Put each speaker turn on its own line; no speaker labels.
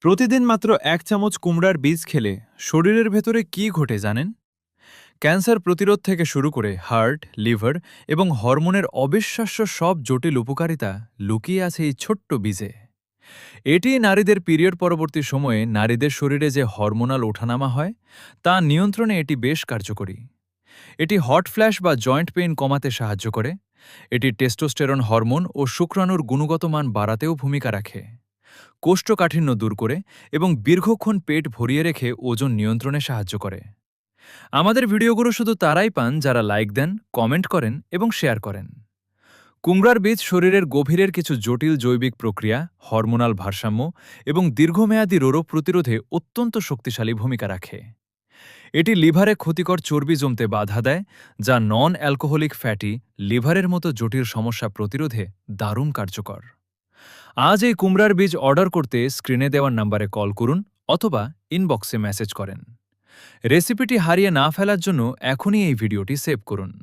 প্রতিদিন মাত্র ১ চামচ কুমড়ার বীজ খেলে শরীরের ভেতরে কি ঘটে জানেন? ক্যান্সার প্রতিরোধ থেকে শুরু করে হার্ট, লিভার এবং হরমোনের অবিশ্বাস্য সব জটিল উপকারিতা লুকিয়ে আছে এই ছোট্ট বীজে। এটি নারীদের পিরিয়ড পরবর্তী সময়ে নারীদের শরীরে যে হরমোনাল ওঠানামা হয় তা নিয়ন্ত্রণে এটি বেশ কার্যকরী। এটি হট ফ্ল্যাশ বা জয়েন্ট পেইন কমাতে সাহায্য করে। এটি টেস্টোস্টেরন হরমোন ও শুক্রাণুর গুণগত মান বাড়াতেও ভূমিকা রাখে। কোষ্ঠকাঠিন্য দূর করে এবং দীর্ঘক্ষণ পেট ভরিয়ে রেখে ওজন নিয়ন্ত্রণে সাহায্য করে। আমাদের ভিডিওগুলো শুধু তারাই পান যারা লাইক দেন, কমেন্ট করেন এবং শেয়ার করেন। কুমড়ার বীজ শরীরের গভীরের কিছু জটিল জৈবিক প্রক্রিয়া, হরমোনাল ভারসাম্য এবং দীর্ঘমেয়াদী রোগ প্রতিরোধে অত্যন্ত শক্তিশালী ভূমিকা রাখে। এটি লিভারে ক্ষতিকর চর্বি জমতে বাধা দেয়, যা নন অ্যালকোহলিক ফ্যাটি লিভারের মতো জটিল সমস্যা প্রতিরোধে দারুণ কার্যকর। আজ এই কুমড়ার বীজ অর্ডার করতে স্ক্রিনে দেওয়ার নাম্বারে কল করুন অথবা ইনবক্সে মেসেজ করেন। রেসিপিটি হারিয়ে না ফেলার জন্য এখনই এই ভিডিওটি সেভ করুন।